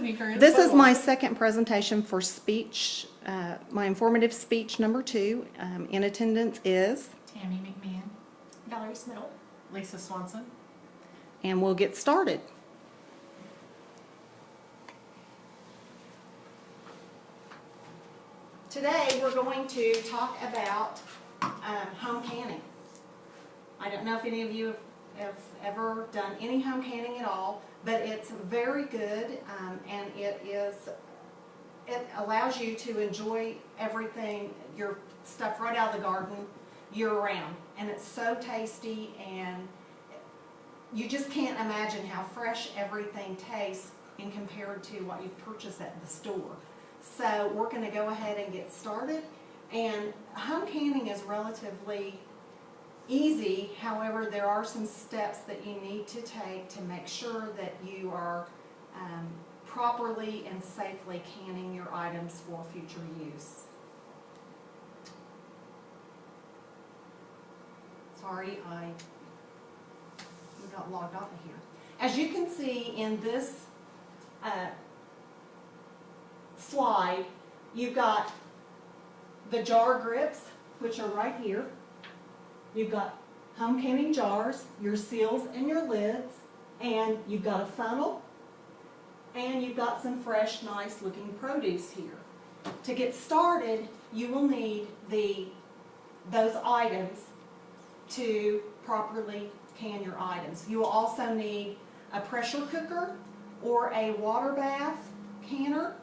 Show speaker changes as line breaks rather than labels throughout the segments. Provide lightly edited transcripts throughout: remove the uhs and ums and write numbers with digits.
listening, Karen.
This is my second presentation for speech, my informative speech number 2. In attendance is,
Tammy McMahon.
Valerie Smittle.
Lisa Swanson.
and we'll get started. Today we're going to talk about home canning. I don't know if any of you have ever done any home canning at all, but it's very good, and it allows you to enjoy everything, your stuff right out of the garden year-round, and it's so tasty, and you just can't imagine how fresh everything tastes in compared to what you purchase at the store. So we're going to go ahead and get started, and home canning is relatively easy. However, there are some steps that you need to take to make sure that you are properly and safely canning your items for future use. Sorry, we got logged off of here. As you can see in this slide, you've got the jar grips, which are right here. You've got home canning jars, your seals and your lids, and you've got a funnel, and you've got some fresh, nice looking produce here. To get started, you will need those items to properly can your items. You will also need a pressure cooker or a water bath canner,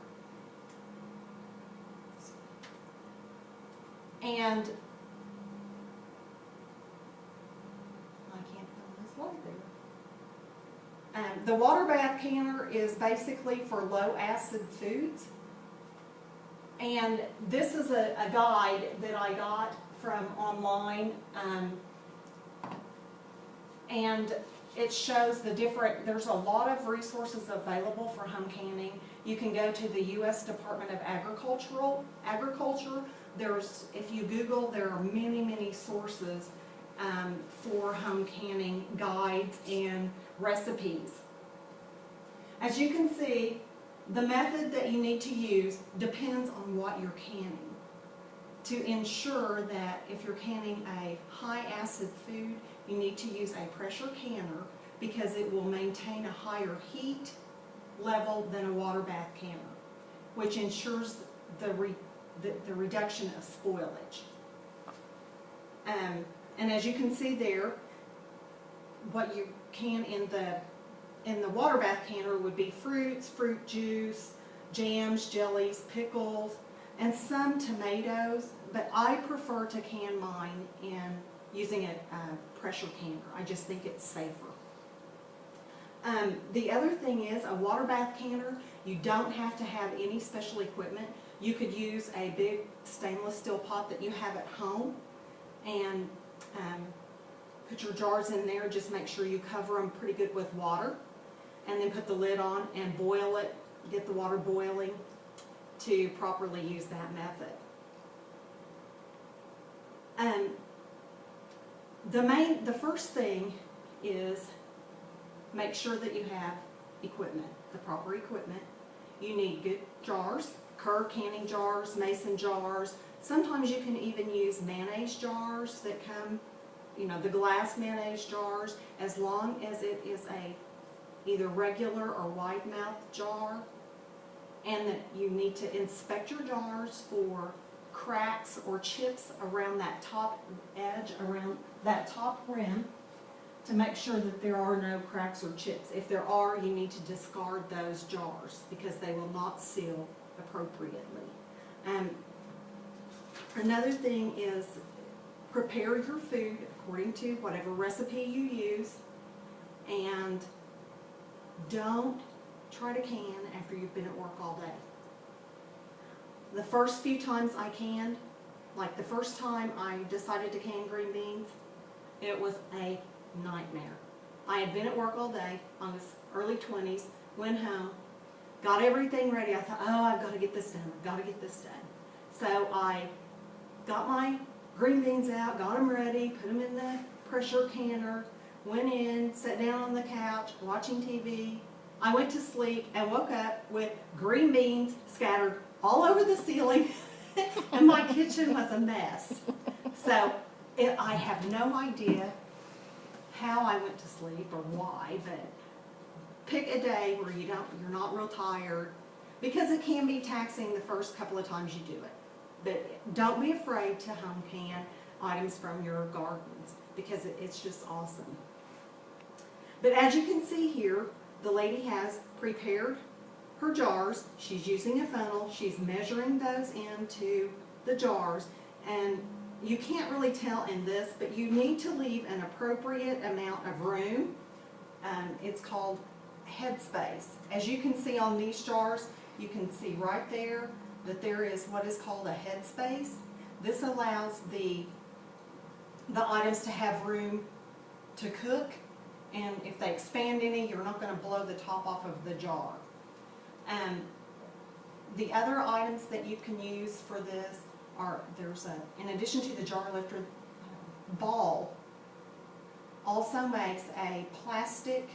and the water bath canner is basically for low acid foods, and this is a guide that I got from online, and it shows the different, there's a lot of resources available for home canning. You can go to the U.S. Department of Agriculture. There's, if you Google, there are many sources for home canning guides and recipes. As you can see, the method that you need to use depends on what you're canning, to ensure that if you're canning a high acid food, you need to use a pressure canner because it will maintain a higher heat level than a water bath canner, which ensures the reduction of spoilage. And as you can see there, what you can in the water bath canner would be fruits, fruit juice, jams, jellies, pickles, and some tomatoes, but I prefer to can mine in using a pressure canner. I just think it's safer. The other thing is a water bath canner, you don't have to have any special equipment. You could use a big stainless steel pot that you have at home and put your jars in there. Just make sure you cover them pretty good with water, and then put the lid on and boil it, get the water boiling to properly use that method. The first thing is make sure that you have equipment, the proper equipment. You need good jars, Kerr canning jars, mason jars. Sometimes you can even use mayonnaise jars that come, the glass mayonnaise jars, as long as it is either regular or wide mouth jar, and that you need to inspect your jars for cracks or chips around that top edge, around that top rim, to make sure that there are no cracks or chips. If there are, you need to discard those jars because they will not seal appropriately. Another thing is prepare your food according to whatever recipe you use, and don't try to can after you've been at work all day. The first few times I canned, like the first time I decided to can green beans, it was a nightmare. I had been at work all day, on this early 20s, went home, got everything ready. I thought, oh, I've got to get this done, I've got to get this done. So I got my green beans out, got them ready, put them in the pressure canner, went in, sat down on the couch, watching TV, I went to sleep and woke up with green beans scattered all over the ceiling, and my kitchen was a mess. So I have no idea how I went to sleep or why, but pick a day where you're not real tired, because it can be taxing the first couple of times you do it. But don't be afraid to home can items from your gardens, because it's just awesome. But as you can see here, the lady has prepared her jars. She's using a funnel. She's measuring those into the jars, and you can't really tell in this, but you need to leave an appropriate amount of room. It's called headspace. As you can see on these jars, you can see right there that there is what is called a headspace. This allows the items to have room to cook, and if they expand any, you're not going to blow the top off of the jar. The other items that you can use for this are, in addition to the jar lifter, Ball also makes a plastic,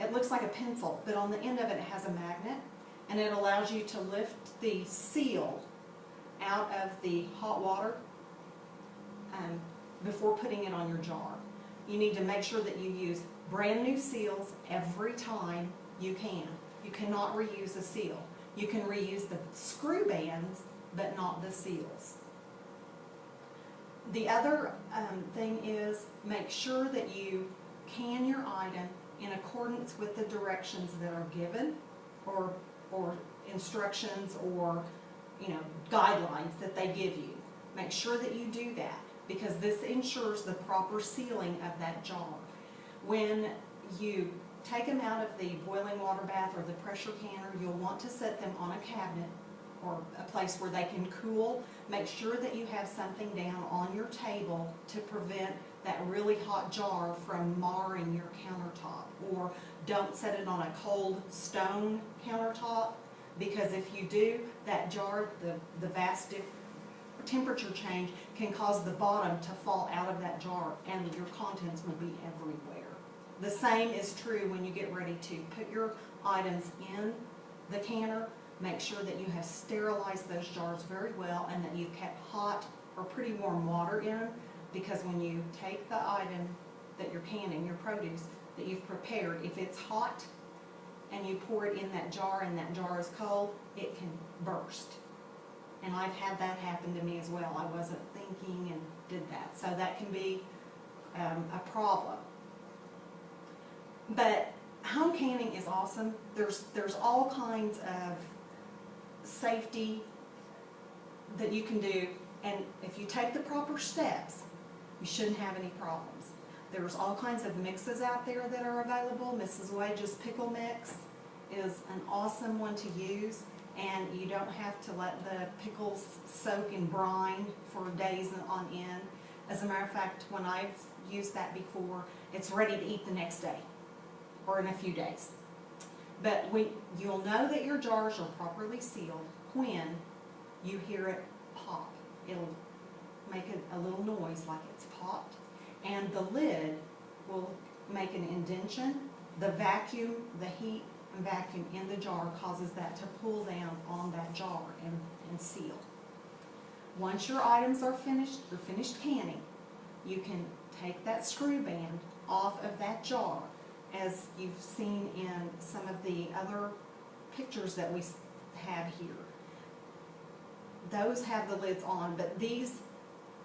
it looks like a pencil, but on the end of it, it has a magnet, and it allows you to lift the seal out of the hot water before putting it on your jar. You need to make sure that you use brand new seals every time you can. You cannot reuse a seal. You can reuse the screw bands, but not the seals. The other thing is, make sure that you can your item in accordance with the directions that are given, or instructions, or guidelines that they give you. Make sure that you do that, because this ensures the proper sealing of that jar. When you take them out of the boiling water bath or the pressure canner, you'll want to set them on a cabinet or a place where they can cool. Make sure that you have something down on your table to prevent that really hot jar from marring your countertop. Or don't set it on a cold stone countertop, because if you do, that jar, the vast temperature change can cause the bottom to fall out of that jar, and your contents will be everywhere. The same is true when you get ready to put your items in the canner. Make sure that you have sterilized those jars very well, and that you've kept hot or pretty warm water in them, because when you take the item that you're canning, your produce that you've prepared, if it's hot and you pour it in that jar and that jar is cold, it can burst. And I've had that happen to me as well. I wasn't thinking and did that. So that can be a problem. But home canning is awesome. There's all kinds of safety that you can do, and if you take the proper steps, you shouldn't have any problems. There's all kinds of mixes out there that are available. Mrs. Wage's pickle mix is an awesome one to use, and you don't have to let the pickles soak in brine for days on end. As a matter of fact, when I've used that before, it's ready to eat the next day or in a few days. But you'll know that your jars are properly sealed when you hear it pop. It'll make a little noise like it's popped, and the lid will make an indentation. The vacuum, the heat and vacuum in the jar causes that to pull down on that jar and seal. Once your items are finished, you're finished canning, you can take that screw band off of that jar, as you've seen in some of the other pictures that we had here. Those have the lids on, but these,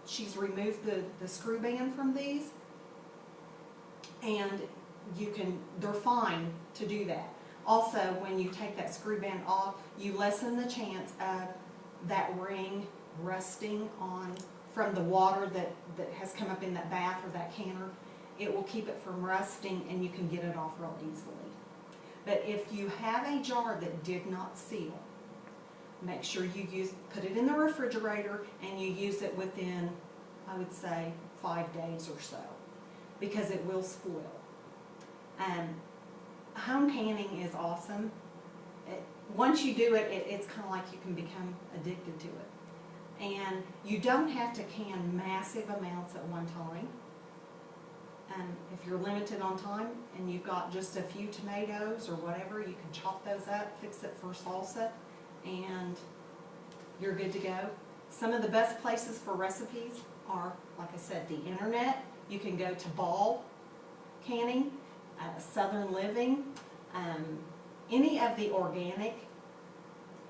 she's removed the screw band from these, and they're fine to do that. Also, when you take that screw band off, you lessen the chance of that ring rusting on from the water that has come up in that bath or that canner. It will keep it from rusting, and you can get it off real easily. But if you have a jar that did not seal, make sure you put it in the refrigerator, and you use it within, I would say, 5 days or so, because it will spoil. Home canning is awesome. Once you do it, it's kind of like you can become addicted to it. And you don't have to can massive amounts at one time. If you're limited on time and you've got just a few tomatoes or whatever, you can chop those up, fix it for salsa, and you're good to go. Some of the best places for recipes are, like I said, the internet. You can go to Ball Canning, Southern Living, any of the organic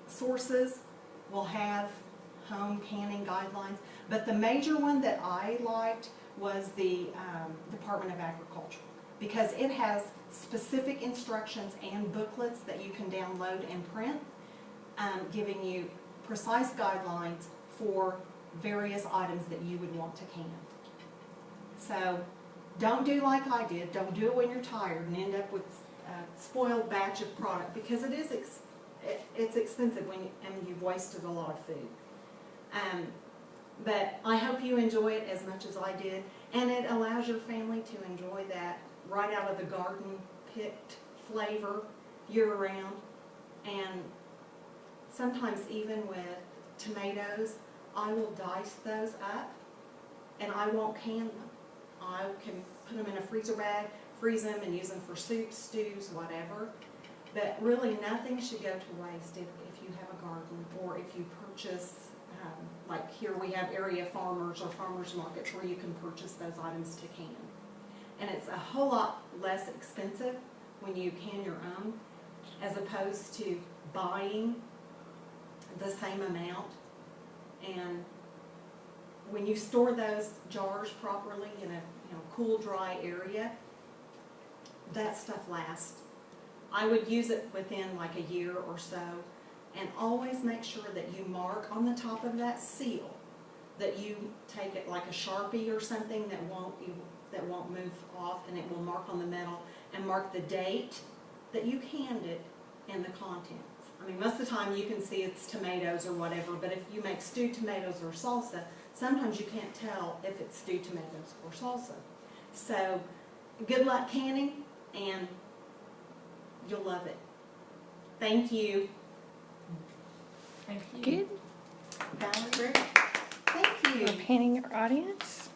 sources will have home canning guidelines. But the major one that I liked was the Department of Agriculture, because it has specific instructions and booklets that you can download and print, giving you precise guidelines for various items that you would want to can. So don't do like I did. Don't do it when you're tired and end up with a spoiled batch of product, because it is it's expensive and you've wasted a lot of food. But I hope you enjoy it as much as I did, and it allows your family to enjoy that right out of the garden picked flavor year-round. And sometimes even with tomatoes, I will dice those up and I won't can them. I can put them in a freezer bag, freeze them, and use them for soups, stews, whatever. But really nothing should go to waste if you have a garden, or if you purchase, like here we have area farmers or farmers markets where you can purchase those items to can. And it's a whole lot less expensive when you can your own, as opposed to buying the same amount. And when you store those jars properly in a cool, dry area, that stuff lasts. I would use it within like a year or so, and always make sure that you mark on the top of that seal, that you take it like a Sharpie or something that won't move off, and it will mark on the metal and mark the date that you canned it and the contents. I mean, most of the time you can see it's tomatoes or whatever, but if you make stewed tomatoes or salsa, sometimes you can't tell if it's stewed tomatoes or salsa. So good luck canning, and you'll love it. Thank you.
Thank you.
Good.
Valerie, thank you.
We're painting our audience.